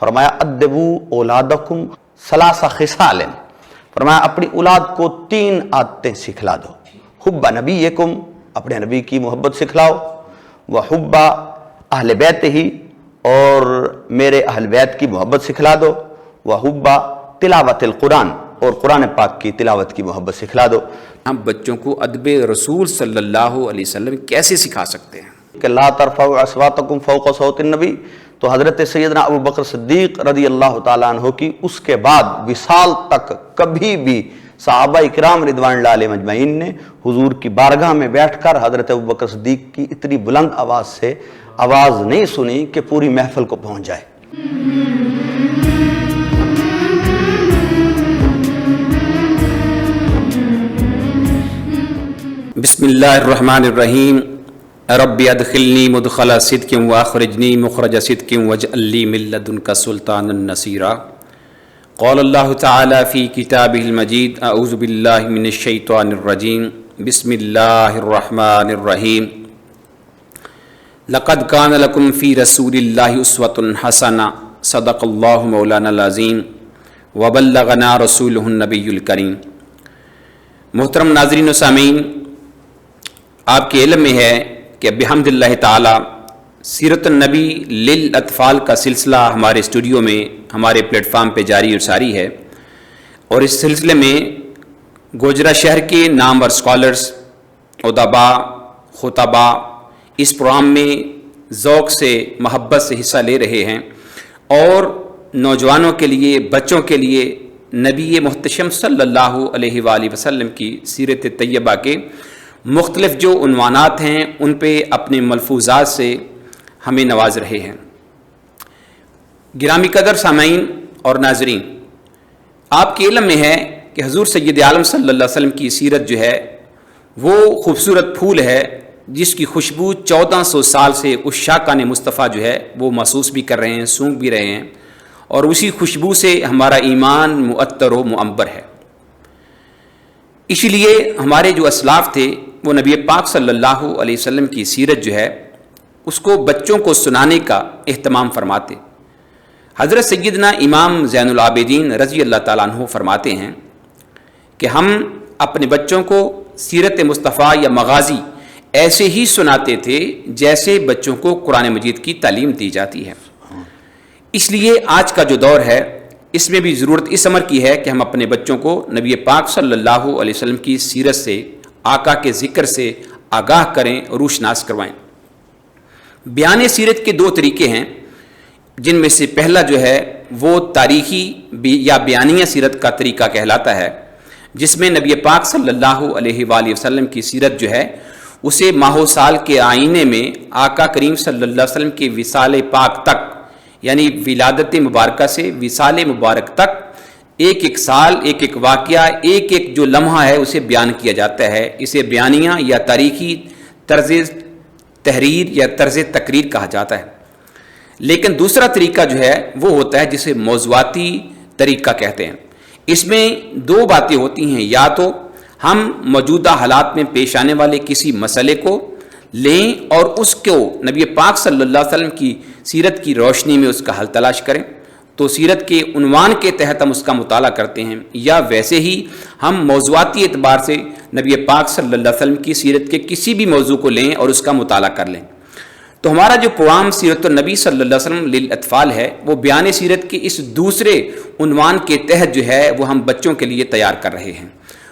فرمایا ادبو اولادکم ثلاث خصال، فرمایا اپنی اولاد کو 3 عادتیں سکھلا دو. حب نبیکم، اپنے نبی کی محبت سکھلاؤ، وحب اہل بیت ہی، اور میرے اہل بیت کی محبت سکھلا دو، وحب تلاوت القرآن، اور قرآن پاک کی تلاوت کی محبت سکھلا دو. ہم بچوں کو ادب رسول صلی اللہ علیہ وسلم کیسے سکھا سکتے ہیں؟ کہ لا ترفعوا اصواتکم فوق صوت النبی، تو حضرت سیدنا ابو بکر صدیق رضی اللہ تعالیٰ عنہ کی اس کے بعد وصال تک کبھی بھی صحابہ اکرام رضوان اللہ علیہم اجمعین نے حضور کی بارگاہ میں بیٹھ کر حضرت ابو بکر صدیق کی اتنی بلند آواز سے آواز نہیں سنی کہ پوری محفل کو پہنچ جائے. بسم اللہ الرحمن الرحیم. رب ادخلنی مدخل صدق واخرجنی مخرج صدق واجعل لی من لدنک سلطانا نصیرا. قال اللہ تعالی فی کتابہ المجید اعوذ باللہ من الشیطان الرجیم. بسم اللہ الرحمن الرحیم. لقد کان لکم فی رسول اللہ اسوۃ حسنہ صدق اللہ مولانا العظیم وبلغنا رسولہ النبی الکریم. محترم ناظرین و سامعین، آپ کے علم میں ہے کہ بحمد اللہ تعالی سیرت النبی للاطفال کا سلسلہ ہمارے اسٹوڈیو میں ہمارے پلیٹ فارم پہ جاری اور ساری ہے، اور اس سلسلے میں گوجرا شہر کے نامور اسکالرس، ادبا، خطبا اس پروگرام میں ذوق سے محبت سے حصہ لے رہے ہیں، اور نوجوانوں کے لیے، بچوں کے لیے نبی محتشم صلی اللہ علیہ وآلہ وسلم کی سیرت طیبہ کے مختلف جو عنوانات ہیں ان پہ اپنے ملفوظات سے ہمیں نواز رہے ہیں. گرامی قدر سامعین اور ناظرین، آپ کے علم میں ہے کہ حضور سید عالم صلی اللہ علیہ وسلم کی سیرت جو ہے وہ خوبصورت پھول ہے جس کی خوشبو 1400 سال سے عشاقان مصطفیٰ جو ہے وہ محسوس بھی کر رہے ہیں، سونگھ بھی رہے ہیں، اور اسی خوشبو سے ہمارا ایمان معطر و معمبر ہے. اسی لیے ہمارے جو اسلاف تھے وہ نبی پاک صلی اللہ علیہ وسلم کی سیرت جو ہے اس کو بچوں کو سنانے کا اہتمام فرماتے. حضرت سیدنا امام زین العابدین رضی اللہ تعالیٰ عنہ فرماتے ہیں کہ ہم اپنے بچوں کو سیرت مصطفیٰ یا مغازی ایسے ہی سناتے تھے جیسے بچوں کو قرآن مجید کی تعلیم دی جاتی ہے. اس لیے آج کا جو دور ہے اس میں بھی ضرورت اس امر کی ہے کہ ہم اپنے بچوں کو نبی پاک صلی اللہ علیہ وسلم کی سیرت سے، آقا کے ذکر سے آگاہ کریں، روشناس کروائیں. بیان سیرت کے 2 طریقے ہیں، جن میں سے پہلا جو ہے وہ تاریخی یا بیانیہ سیرت کا طریقہ کہلاتا ہے، جس میں نبی پاک صلی اللہ علیہ وآلہ وسلم کی سیرت جو ہے اسے ماہ و سال کے آئینے میں آقا کریم صلی اللہ علیہ وسلم کے وصال پاک تک، یعنی ولادت مبارکہ سے وصال مبارک تک ایک ایک سال، ایک ایک واقعہ، ایک ایک جو لمحہ ہے اسے بیان کیا جاتا ہے. اسے بیانیہ یا تاریخی طرز تحریر یا طرز تقریر کہا جاتا ہے. لیکن دوسرا طریقہ جو ہے وہ ہوتا ہے جسے موضوعاتی طریقہ کہتے ہیں. اس میں 2 باتیں ہوتی ہیں، یا تو ہم موجودہ حالات میں پیش آنے والے کسی مسئلے کو لیں اور اس کو نبی پاک صلی اللہ علیہ وسلم کی سیرت کی روشنی میں اس کا حل تلاش کریں، تو سیرت کے عنوان کے تحت ہم اس کا مطالعہ کرتے ہیں، یا ویسے ہی ہم موضوعاتی اعتبار سے نبی پاک صلی اللہ علیہ وسلم کی سیرت کے کسی بھی موضوع کو لیں اور اس کا مطالعہ کر لیں. تو ہمارا جو پروگرام سیرت النبی صلی اللہ علیہ وسلم للاطفال ہے وہ بیان سیرت کے اس دوسرے عنوان کے تحت جو ہے وہ ہم بچوں کے لیے تیار کر رہے ہیں.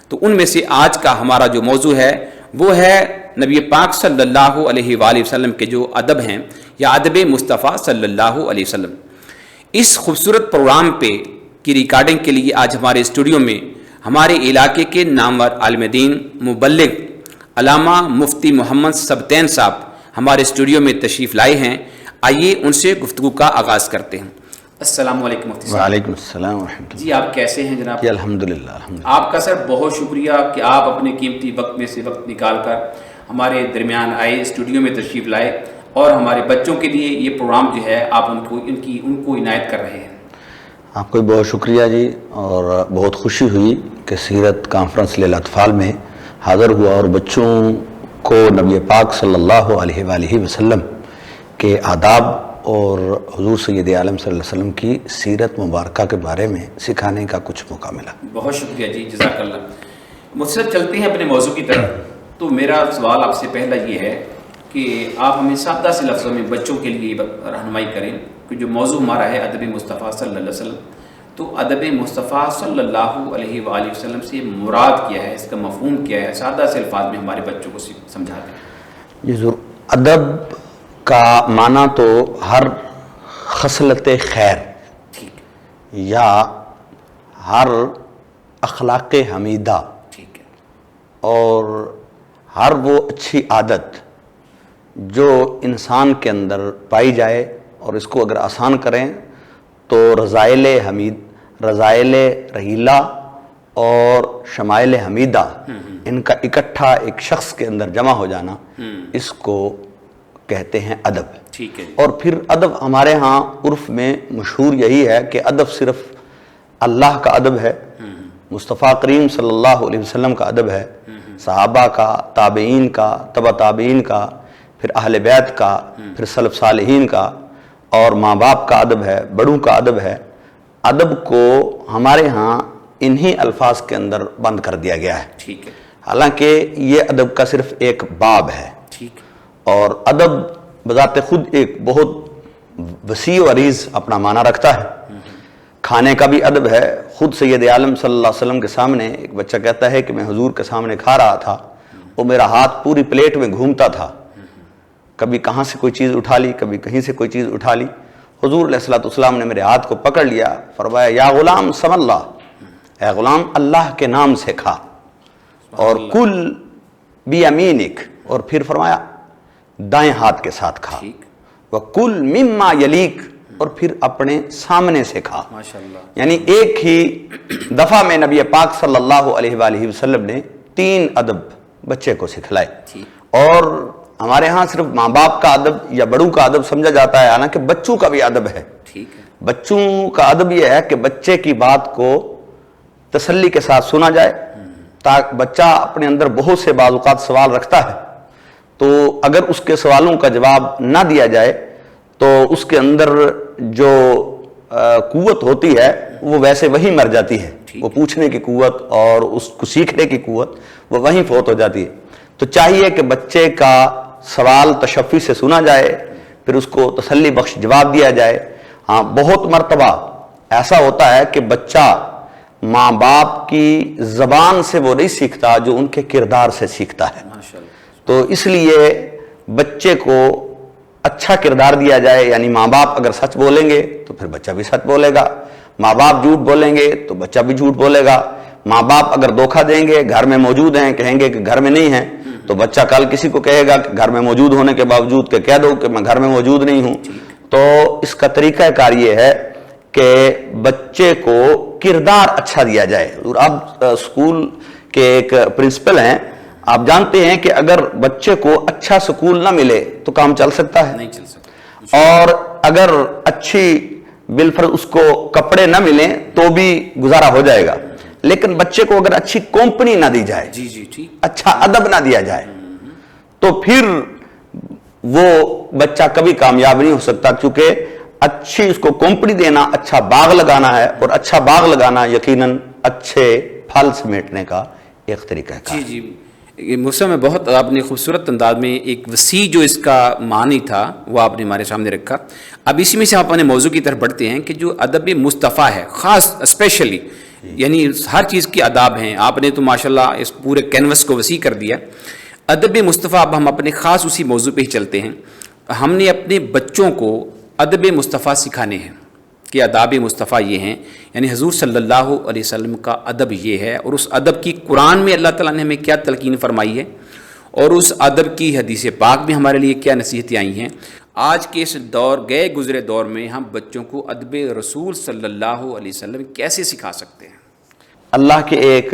تو ان میں سے آج کا ہمارا جو موضوع ہے وہ ہے نبی پاک صلی اللہ علیہ وآلہ وسلم کے جو ادب ہیں یا ادب مصطفیٰ صلی اللہ علیہ وسلم. اس خوبصورت پروگرام پہ کی ریکارڈنگ کے لیے آج ہمارے اسٹوڈیو میں ہمارے علاقے کے نامور عالم دین مبلغ علامہ مفتی محمد سبتین صاحب ہمارے اسٹوڈیو میں تشریف لائے ہیں. آئیے ان سے گفتگو کا آغاز کرتے ہیں. السلام علیکم مفتی صاحب. وعلیکم السلام ورحمۃ اللہ. جی آپ کیسے ہیں جناب؟ جی الحمدللہ. آپ کا سر بہت شکریہ کہ آپ اپنے قیمتی وقت میں سے وقت نکال کر ہمارے درمیان آئے، اسٹوڈیو میں تشریف لائے اور ہمارے بچوں کے لیے یہ پروگرام جو ہے آپ ان کو عنایت کر رہے ہیں. آپ کو بہت شکریہ جی، اور بہت خوشی ہوئی کہ سیرت کانفرنس للاطفال میں حاضر ہوا اور بچوں کو نبی پاک صلی اللہ علیہ وآلہ وسلم کے آداب اور حضور سید عالم صلی اللہ علیہ وسلم کی سیرت مبارکہ کے بارے میں سکھانے کا کچھ موقع ملا۔ بہت شکریہ جی، جزاک اللہ۔ مقصد چلتے ہیں اپنے موضوع کی طرف۔ تو میرا سوال آپ سے پہلا یہ ہے کہ آپ ہمیں سادہ سے لفظوں میں بچوں کے لیے رہنمائی کریں کہ جو موضوع ہمارا ہے ادب مصطفیٰ صلی اللہ علیہ وسلم، تو ادب مصطفیٰ صلی اللہ علیہ وآلہ وسلم سے مراد کیا ہے، اس کا مفہوم کیا ہے، سادہ سے الفاظ میں ہمارے بچوں کو سمجھا دیں۔ یہ ضرور۔ ادب کا معنی تو ہر خصلت خیر ٹھیک یا ہر اخلاق حمیدہ ٹھیک ہے، اور ہر وہ اچھی عادت جو انسان کے اندر پائی جائے اور اس کو اگر آسان کریں تو رضائل حمید، رضائل رحیلہ اور شمائل حمیدہ ان کا اکٹھا ایک شخص کے اندر جمع ہو جانا، اس کو کہتے ہیں ادب۔ ٹھیک ہے، اور پھر ادب ہمارے ہاں عرف میں مشہور یہی ہے کہ ادب صرف اللہ کا ادب ہے، مصطفیٰ کریم صلی اللہ علیہ وسلم کا ادب ہے، صحابہ کا، تابعین کا، تبع تابعین کا، پھر اہل بیت کا، پھر سلف صالحین کا، اور ماں باپ کا ادب ہے، بڑوں کا ادب ہے۔ ادب کو ہمارے ہاں انہی الفاظ کے اندر بند کر دیا گیا ہے، ٹھیک ہے، حالانکہ یہ ادب کا صرف ایک باب ہے، ٹھیک ہے، اور ادب بذات خود ایک بہت وسیع و عریض اپنا معنی رکھتا ہے۔ کھانے کا بھی ادب ہے۔ خود سید عالم صلی اللہ علیہ وسلم کے سامنے ایک بچہ کہتا ہے کہ میں حضور کے سامنے کھا رہا تھا، وہ میرا ہاتھ پوری پلیٹ میں گھومتا تھا، کبھی کہاں سے کوئی چیز اٹھا لی، کبھی کہیں سے کوئی چیز اٹھا لی۔ حضور علیہ الصلوۃ والسلام نے میرے ہاتھ کو پکڑ لیا، فرمایا یا غلام سم اللہ، اے غلام اللہ کے نام سے کھا، اور کل بیمینک، اور پھر فرمایا دائیں ہاتھ کے ساتھ کھا، ٹھیک، وَكُلْ مِمَّا يَلِيك، اور پھر اپنے سامنے سے کھا۔ ماشاءاللہ، یعنی ایک ہی دفعہ میں نبی پاک صلی اللہ علیہ وآلہ وسلم نے 3 ادب بچے کو سکھلائے۔ ٹھیک، اور ہمارے ہاں صرف ماں باپ کا ادب یا بڑوں کا ادب سمجھا جاتا ہے، حالانکہ بچوں کا بھی ادب ہے۔ ٹھیک ہے، بچوں کا ادب یہ ہے کہ بچے کی بات کو تسلی کے ساتھ سنا جائے، تاکہ بچہ اپنے اندر بہت سے بعض اوقات سوال رکھتا ہے، تو اگر اس کے سوالوں کا جواب نہ دیا جائے تو اس کے اندر جو قوت ہوتی ہے وہ ویسے وہی مر جاتی ہے، وہ پوچھنے کی قوت اور اس کو سیکھنے کی قوت وہ وہیں فوت ہو جاتی ہے۔ تو چاہیے کہ بچے کا سوال تشفی سے سنا جائے، پھر اس کو تسلی بخش جواب دیا جائے۔ ہاں، بہت مرتبہ ایسا ہوتا ہے کہ بچہ ماں باپ کی زبان سے وہ نہیں سیکھتا جو ان کے کردار سے سیکھتا ہے، ماشاءاللہ، تو اس لیے بچے کو اچھا کردار دیا جائے، یعنی ماں باپ اگر سچ بولیں گے تو پھر بچہ بھی سچ بولے گا، ماں باپ جھوٹ بولیں گے تو بچہ بھی جھوٹ بولے گا، ماں باپ اگر دھوکہ دیں گے، گھر میں موجود ہیں، کہیں گے کہ گھر میں نہیں ہیں، تو بچہ کل کسی کو کہے گا کہ گھر میں موجود ہونے کے باوجود کہ کہہ دو کہ میں گھر میں موجود نہیں ہوں۔ تو اس کا طریقہ کار یہ ہے کہ بچے کو کردار اچھا دیا جائے۔ اور اب اسکول کے ایک پرنسپل ہیں، آپ جانتے ہیں کہ اگر بچے کو اچھا سکول نہ ملے تو کام چل سکتا ہے، نہیں چل سکتا، اور اگر اچھی بالفرض اس کو کپڑے نہ ملیں تو بھی گزارا ہو جائے گا، لیکن بچے کو اگر اچھی کمپنی نہ دی جائے، جی جی ٹھیک، اچھا ادب نہ دیا جائے، تو پھر وہ بچہ کبھی کامیاب نہیں ہو سکتا، کیونکہ اچھی اس کو کمپنی دینا اچھا باغ لگانا ہے، اور اچھا باغ لگانا یقیناً اچھے پھل سمیٹنے کا ایک طریقہ ہے۔ جی جی، یہ موسم میں بہت آپ نے خوبصورت انداز میں ایک وسیع جو اس کا معنی تھا وہ آپ نے ہمارے سامنے رکھا۔ اب اسی میں سے آپ اپنے موضوع کی طرف بڑھتے ہیں کہ جو ادب مصطفیٰ ہے، خاص اسپیشلی یعنی ہر چیز کی آداب ہیں، آپ نے تو ماشاءاللہ اس پورے کینوس کو وسیع کر دیا۔ ادب مصطفیٰ، اب ہم اپنے خاص اسی موضوع پہ ہی چلتے ہیں۔ ہم نے اپنے بچوں کو ادب مصطفیٰ سکھانے ہیں کہ آداب مصطفیٰ یہ ہیں، یعنی حضور صلی اللہ علیہ وسلم کا ادب یہ ہے، اور اس ادب کی قرآن میں اللہ تعالیٰ نے ہمیں کیا تلقین فرمائی ہے، اور اس ادب کی حدیث پاک میں ہمارے لیے کیا نصیحتیں آئی ہیں۔ آج کے اس گئے گزرے دور میں ہم بچوں کو ادب رسول صلی اللہ علیہ وسلم کیسے سکھا سکتے ہیں؟ اللہ کے ایک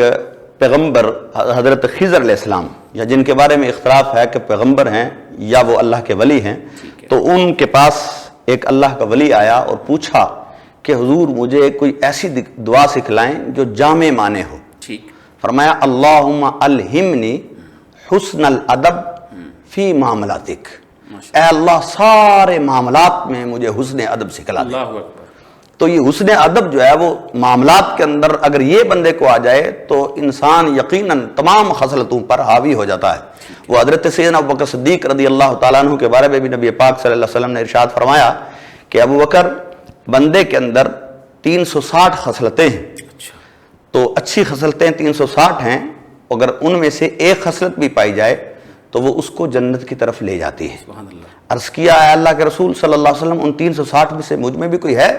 پیغمبر حضرت خضر علیہ السلام، یا جن کے بارے میں اختلاف ہے کہ پیغمبر ہیں یا وہ اللہ کے ولی ہیں، تو ان کے پاس ایک اللہ کا ولی آیا اور پوچھا کہ حضور مجھے کوئی ایسی دعا سکھلائیں جو جامع معنی ہو۔ ٹھیک، فرمایا اللہم الہمنی حسن الادب فی معاملاتک، اے اللہ سارے معاملات میں مجھے حسن ادب سکھلا دے۔ اللہ اکبر۔ تو یہ حسن ادب جو ہے وہ معاملات کے اندر اگر یہ بندے کو آ جائے تو انسان یقیناً تمام خصلتوں پر حاوی ہو جاتا ہے۔ وہ حضرت سیدنا ابوبکر صدیق رضی اللہ تعالیٰ عنہ کے بارے میں بھی نبی پاک صلی اللہ علیہ وسلم نے ارشاد فرمایا کہ ابوبکر بندے کے اندر 360 خصلتیں ہیں، تو اچھی خصلتیں 360 ہیں، اگر ان میں سے ایک خصلت بھی پائی جائے تو وہ اس کو جنت کی طرف لے جاتی ہے۔ سبحان اللہ۔ عرض کیا اے اللہ کے رسول صلی اللہ علیہ وسلم ان 360 میں سے مجھ میں بھی کوئی ہے؟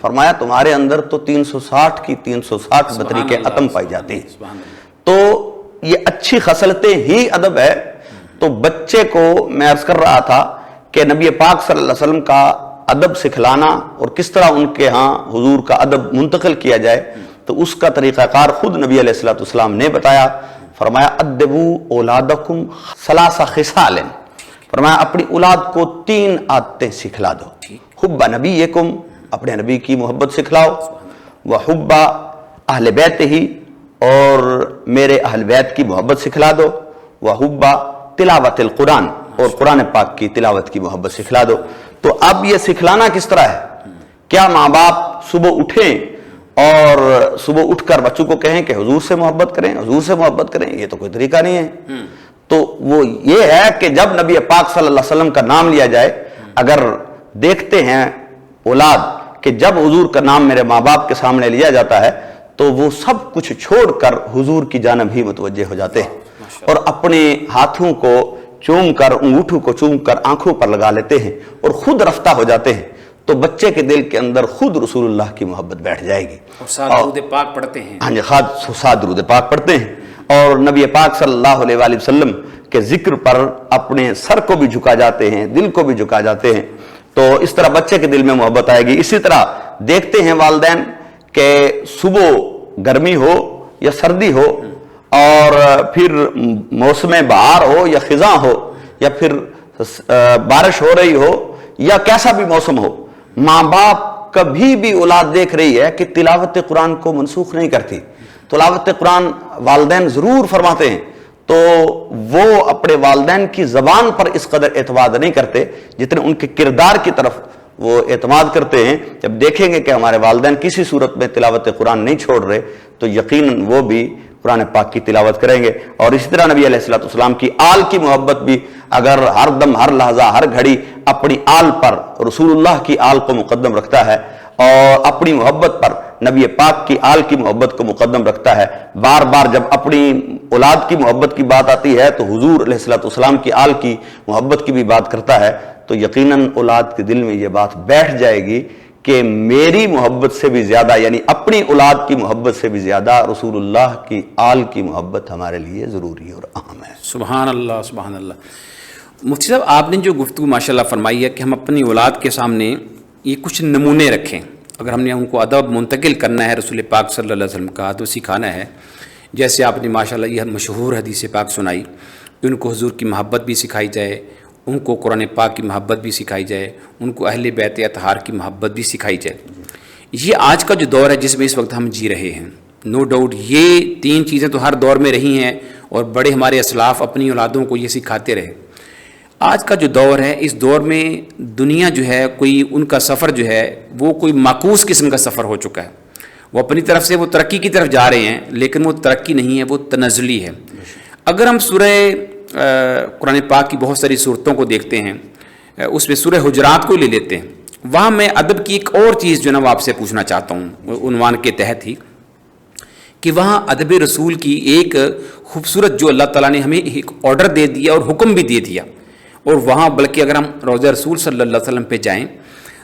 فرمایا تمہارے اندر تو 360 کی 360 بطریقے اتم پائی جاتی ہیں۔ سبحان اللہ۔ تو یہ اچھی خصلتیں ہی ادب ہے۔ تو بچے کو میں عرض کر رہا تھا کہ نبی پاک صلی اللہ علیہ وسلم کا ادب سکھلانا اور کس طرح ان کے ہاں حضور کا ادب منتقل کیا جائے، تو اس کا طریقہ کار خود نبی علیہ الصلوۃ والسلام نے بتایا۔ فرمایا ادبوا اولادکم ثلاث خصال، فرمایا اپنی اولاد کو 3 عادتیں سکھلا دو۔ حب نبیکم، اپنے نبی کی محبت سکھلاؤ، وحب اہل بیت ہی، اور میرے اہل بیت کی محبت سکھلا دو، وحب تلاوت القرآن، اور قرآن پاک کی تلاوت کی محبت سکھلا دو۔ تو اب یہ سکھلانا کس طرح ہے؟ کیا ماں باپ صبح اٹھیں اور صبح اٹھ کر بچوں کو کہیں کہ حضور سے محبت کریں، حضور سے محبت کریں؟ یہ تو کوئی طریقہ نہیں ہے۔ تو وہ یہ ہے کہ جب نبی پاک صلی اللہ علیہ وسلم کا نام لیا جائے، اگر دیکھتے ہیں اولاد کہ جب حضور کا نام میرے ماں باپ کے سامنے لیا جاتا ہے تو وہ سب کچھ چھوڑ کر حضور کی جانب ہی متوجہ ہو جاتے ہیں، اور اپنے ہاتھوں کو چوم کر، انگوٹھوں کو چوم کر آنکھوں پر لگا لیتے ہیں اور خود رفتہ ہو جاتے ہیں۔ تو بچے کے دل کے اندر خود رسول اللہ کی محبت بیٹھ جائے گی، اور ساتھ درود پاک پڑھتے ہیں۔ ہاں جی، ساتھ درود پاک پڑھتے ہیں، اور نبی پاک صلی اللہ علیہ وآلہ وسلم کے ذکر پر اپنے سر کو بھی جھکا جاتے ہیں، دل کو بھی جھکا جاتے ہیں۔ تو اس طرح بچے کے دل میں محبت آئے گی۔ اسی طرح دیکھتے ہیں والدین کہ صبح گرمی ہو یا سردی ہو، اور پھر موسم بہار ہو یا خزاں ہو، یا پھر بارش ہو رہی ہو، یا کیسا بھی موسم ہو، ماں باپ کبھی بھی اولاد دیکھ رہی ہے کہ تلاوت قرآن کو منسوخ نہیں کرتی۔ تلاوت قرآن والدین ضرور فرماتے ہیں، تو وہ اپنے والدین کی زبان پر اس قدر اعتماد نہیں کرتے جتنے ان کے کردار کی طرف وہ اعتماد کرتے ہیں۔ جب دیکھیں گے کہ ہمارے والدین کسی صورت میں تلاوت قرآن نہیں چھوڑ رہے تو یقیناً وہ بھی قرآن پاک کی تلاوت کریں گے۔ اور اسی طرح نبی علیہ الصلوۃ والسلام کی آل کی محبت بھی، اگر ہر دم، ہر لحظہ، ہر گھڑی اپنی آل پر، رسول اللہ کی آل کو مقدم رکھتا ہے، اور اپنی محبت پر نبی پاک کی آل کی محبت کو مقدم رکھتا ہے، بار بار جب اپنی اولاد کی محبت کی بات آتی ہے تو حضور علیہ الصلوۃ والسلام کی آل کی محبت کی بھی بات کرتا ہے، تو یقیناً اولاد کے دل میں یہ بات بیٹھ جائے گی کہ میری محبت سے بھی زیادہ، یعنی اپنی اولاد کی محبت سے بھی زیادہ رسول اللہ کی آل کی محبت ہمارے لیے ضروری اور اہم ہے۔ سبحان اللہ، سبحان اللہ۔ مفتی صاحب، آپ نے جو گفتگو ماشاءاللہ فرمائی ہے کہ ہم اپنی اولاد کے سامنے یہ کچھ نمونے رکھیں، اگر ہم نے ان کو ادب منتقل کرنا ہے رسول پاک صلی اللہ علیہ وسلم کا ادب سکھانا ہے، جیسے آپ نے ماشاءاللہ یہ مشہور حدیث پاک سنائی کہ ان کو حضور کی محبت بھی سکھائی جائے، ان کو قرآن پاک کی محبت بھی سکھائی جائے، ان کو اہل بیت اطہار کی محبت بھی سکھائی جائے۔ یہ آج کا جو دور ہے جس میں اس وقت ہم جی رہے ہیں، نو ڈاؤٹ یہ 3 چیزیں تو ہر دور میں رہی ہیں، اور بڑے ہمارے اسلاف اپنی اولادوں کو یہ سکھاتے رہے۔ آج کا جو دور ہے، اس دور میں دنیا جو ہے، کوئی ان کا سفر جو ہے وہ کوئی معکوس قسم کا سفر ہو چکا ہے۔ وہ اپنی طرف سے وہ ترقی کی طرف جا رہے ہیں، لیکن وہ ترقی نہیں ہے، وہ تنزلی ہے۔ اگر ہم سورہ قرآن پاک کی بہت ساری صورتوں کو دیکھتے ہیں، اس میں سورہ حجرات کو لے لیتے ہیں، وہاں میں ادب کی ایک اور چیز جو ہے نا وہ آپ سے پوچھنا چاہتا ہوں عنوان کے تحت ہی، کہ وہاں ادب رسول کی ایک خوبصورت جو اللہ تعالیٰ نے ہمیں ایک آرڈر دے دیا اور حکم بھی دے دیا، اور وہاں بلکہ اگر ہم روضہ رسول صلی اللہ علیہ وسلم پہ جائیں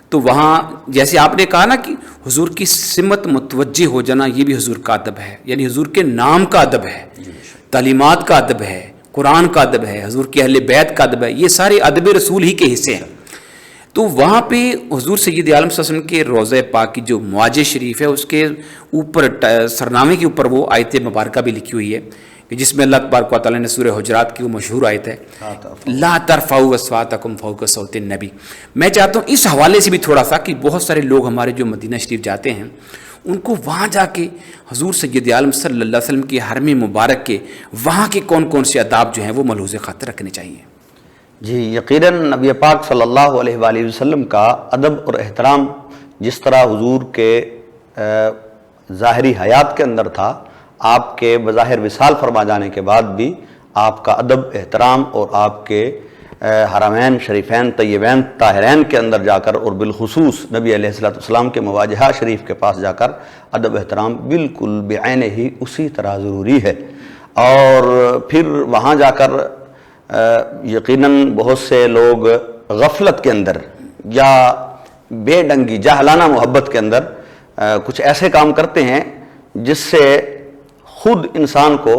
تو وہاں جیسے آپ نے کہا نا کہ حضور کی سمت متوجہ ہو جانا، یہ بھی حضور کا ادب ہے، یعنی حضور کے نام کا ادب ہے، تعلیمات کا ادب ہے، قرآن کا ادب ہے، حضور کے اہل بیت کا ادب ہے، یہ سارے ادب رسول ہی کے حصے ہیں۔ تو وہاں پہ حضور سید عالم صلی اللہ علیہ وسلم کے روضہ پاک کی جو معاج شریف ہے، اس کے اوپر سرنامے کے اوپر وہ آیت مبارکہ بھی لکھی ہوئی ہے، کہ جس میں اللہ تبارک و تعالیٰ نے سورہ حجرات کی وہ مشہور آیت ہے، لا ترفعوا اصواتکم فوق صوت النبی۔ میں چاہتا ہوں اس حوالے سے بھی تھوڑا سا، کہ بہت سارے لوگ ہمارے جو مدینہ شریف جاتے ہیں، ان کو وہاں جا کے حضور سید عالم صلی اللہ علیہ وسلم کے حرم مبارک کے وہاں کے کون کون سے آداب جو ہیں وہ ملحوظ خاطر رکھنے چاہیے۔ جی یقیناً نبی پاک صلی اللہ علیہ وآلہ وسلم کا ادب اور احترام جس طرح حضور کے ظاہری حیات کے اندر تھا، آپ کے بظاہر وصال فرما جانے کے بعد بھی آپ کا ادب احترام اور آپ کے حرمین شریفین طیبین طاہرین کے اندر جا کر اور بالخصوص نبی علیہ السلام کے مواجہہ شریف کے پاس جا کر ادب احترام بالکل بعین ہی اسی طرح ضروری ہے۔ اور پھر وہاں جا کر یقیناً بہت سے لوگ غفلت کے اندر یا بے ڈنگی جاہلانہ محبت کے اندر کچھ ایسے کام کرتے ہیں جس سے خود انسان کو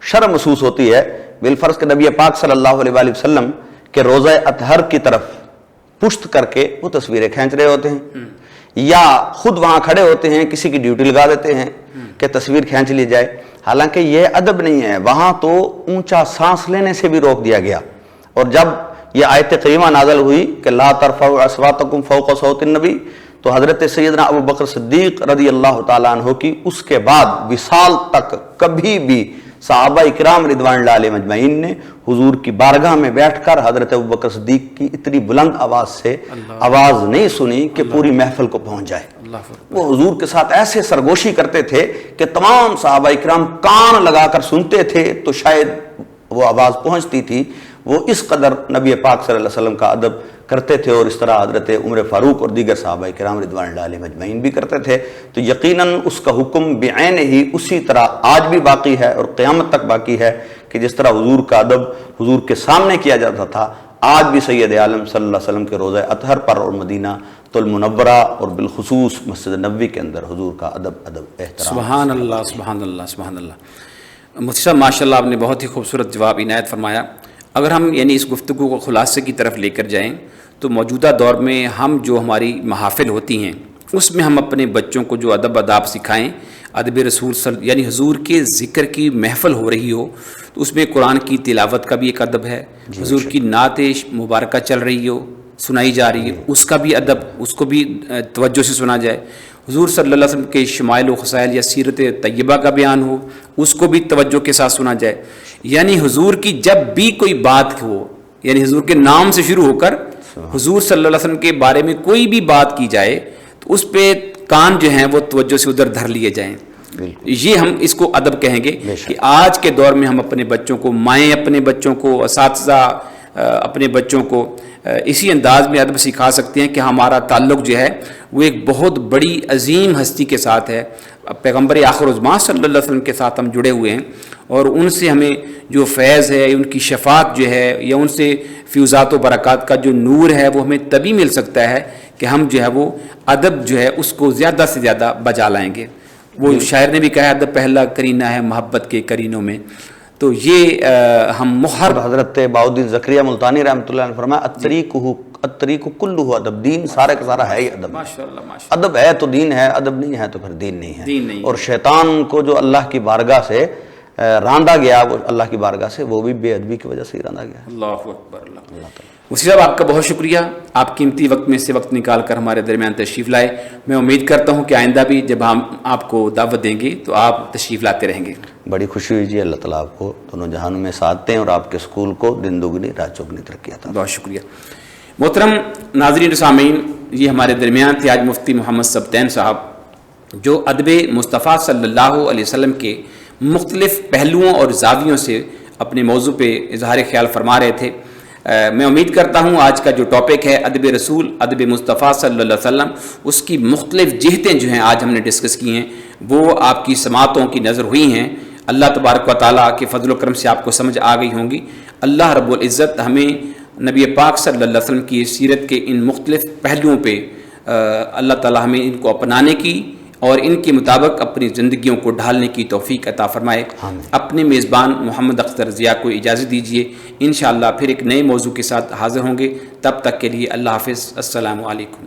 شرم محسوس ہوتی ہے، بالفرض کہ نبی پاک صلی اللہ علیہ وآلہ وسلم کے روضہ اطہر کی طرف پشت کر کے وہ تصویریں کھینچ رہے ہوتے ہیں، یا خود وہاں کھڑے ہوتے ہیں کسی کی ڈیوٹی لگا دیتے ہیں کہ تصویر کھینچ لی جائے، حالانکہ یہ ادب نہیں ہے۔ وہاں تو اونچا سانس لینے سے بھی روک دیا گیا، اور جب یہ آیت کریمہ نازل ہوئی کہ لا ترفعوا اصواتکم فوق صوت النبی، تو حضرت سیدنا ابو بکر صدیق رضی اللہ تعالیٰ عنہ کی اس کے بعد وصال تک کبھی بھی صحابہ اکرام رضوان اللہ علیہم اجمعین نے حضور کی بارگاہ میں بیٹھ کر حضرت ابو بکر صدیق کی اتنی بلند آواز سے آواز نہیں سنی کہ پوری محفل کو پہنچ جائے۔ وہ حضور کے ساتھ ایسے سرگوشی کرتے تھے کہ تمام صحابہ اکرام کان لگا کر سنتے تھے تو شاید وہ آواز پہنچتی تھی۔ وہ اس قدر نبی پاک صلی اللہ علیہ وسلم کا ادب کرتے تھے، اور اس طرح حضرت عمر فاروق اور دیگر صحابہ کرام رضوان اللہ علیہم اجمعین بھی کرتے تھے۔ تو یقیناً اس کا حکم بعین ہی اسی طرح آج بھی باقی ہے اور قیامت تک باقی ہے کہ جس طرح حضور کا ادب حضور کے سامنے کیا جاتا تھا، آج بھی سید عالم صلی اللہ علیہ وسلم کے روضہ اطہر پر اور مدینہ المنورہ اور بالخصوص مسجد نبوی کے اندر حضور کا ادب احترام۔ سبحان اللہ سبحان اللہ سبحان اللہ۔ مفتی صاحب ماشاء اللہ آپ نے بہت ہی خوبصورت جواب عنایت فرمایا۔ اگر ہم اس گفتگو کو خلاصے کی طرف لے کر جائیں تو موجودہ دور میں ہم جو ہماری محافل ہوتی ہیں اس میں ہم اپنے بچوں کو جو ادب آداب سکھائیں، ادب رسول حضور کے ذکر کی محفل ہو رہی ہو تو اس میں قرآن کی تلاوت کا بھی ایک ادب ہے، حضور کی نعت مبارکہ چل رہی ہو سنائی جا رہی ہے اس کا بھی ادب، اس کو بھی توجہ سے سنا جائے، حضور صلی اللہ علیہ وسلم کے شمائل و خصائل یا سیرت طیبہ کا بیان ہو اس کو بھی توجہ کے ساتھ سنا جائے۔ حضور کی جب بھی کوئی بات ہو، حضور کے نام سے شروع ہو کر حضور صلی اللہ علیہ وسلم کے بارے میں کوئی بھی بات کی جائے تو اس پہ کان جو ہیں وہ توجہ سے ادھر دھر لیے جائیں۔ یہ ہم اس کو ادب کہیں گے کہ آج کے دور میں ہم اپنے بچوں کو، مائیں اپنے بچوں کو، اساتذہ اپنے بچوں کو اسی انداز میں ادب سکھا سکتے ہیں کہ ہمارا تعلق جو ہے وہ ایک بہت بڑی عظیم ہستی کے ساتھ ہے، پیغمبر آخر الزمان صلی اللہ علیہ وسلم کے ساتھ ہم جڑے ہوئے ہیں، اور ان سے ہمیں جو فیض ہے، ان کی شفاعت جو ہے، یا ان سے فیوزات و برکات کا جو نور ہے وہ ہمیں تبھی مل سکتا ہے کہ ہم جو ہے وہ ادب جو ہے اس کو زیادہ سے زیادہ بجا لائیں گے۔ وہ شاعر نے بھی کہا ہے ادب پہلا کرینہ ہے محبت کے کرینوں میں۔ تو یہ ہم ہر حضرت بہاؤالدین زکریا ملتانی رحمۃ اللہ علیہ نے فرمایا الطریق کلہ ادب، دین سارے کا سارا ہے ہی ادب۔ ادب ہے تو دین ہے، ادب نہیں ہے تو پھر دین نہیں ہے۔ اور شیطان کو جو اللہ کی بارگاہ سے راندا گیا، وہ اللہ کی بارگاہ سے وہ بھی بے ادبی کی وجہ سے ہی راندا گیا۔ اللہ اکبر اللہ تعالیٰ۔ مفتی صاحب آپ کا بہت شکریہ، آپ قیمتی وقت میں سے وقت نکال کر ہمارے درمیان تشریف لائے۔ میں امید کرتا ہوں کہ آئندہ بھی جب ہم آپ کو دعوت دیں گے تو آپ تشریف لاتے رہیں گے۔ بڑی خوشی ہوئی جی، اللہ تعالیٰ آپ کو دونوں جہانوں میں ساتھ دیں اور آپ کے اسکول کو دن دوگنی رات چوگنی ترقی عطا۔ بہت شکریہ۔ محترم ناظرین و سامعین، یہ ہمارے درمیان تھے آج مفتی محمد سبطین صاحب جو ادب مصطفیٰ صلی اللہ علیہ وسلم کے مختلف پہلوؤں اور زاویوں سے اپنے موضوع پہ اظہار خیال فرما رہے تھے۔ میں امید کرتا ہوں آج کا جو ٹاپک ہے ادب رسول، ادب مصطفیٰ صلی اللہ علیہ وسلم، اس کی مختلف جہتیں جو ہیں آج ہم نے ڈسکس کی ہیں وہ آپ کی سماعتوں کی نظر ہوئی ہیں۔ اللہ تبارک و تعالیٰ کے فضل و کرم سے آپ کو سمجھ آ گئی ہوں گی۔ اللہ رب العزت ہمیں نبی پاک صلی اللہ علیہ وسلم کی سیرت کے ان مختلف پہلوؤں پہ اللہ تعالیٰ ہمیں ان کو اپنانے کی اور ان کے مطابق اپنی زندگیوں کو ڈھالنے کی توفیق عطا فرمائے۔ اپنے میزبان محمد اختر ضیاء کو اجازت دیجیے، انشاءاللہ پھر ایک نئے موضوع کے ساتھ حاضر ہوں گے۔ تب تک کے لیے اللہ حافظ، السلام علیکم۔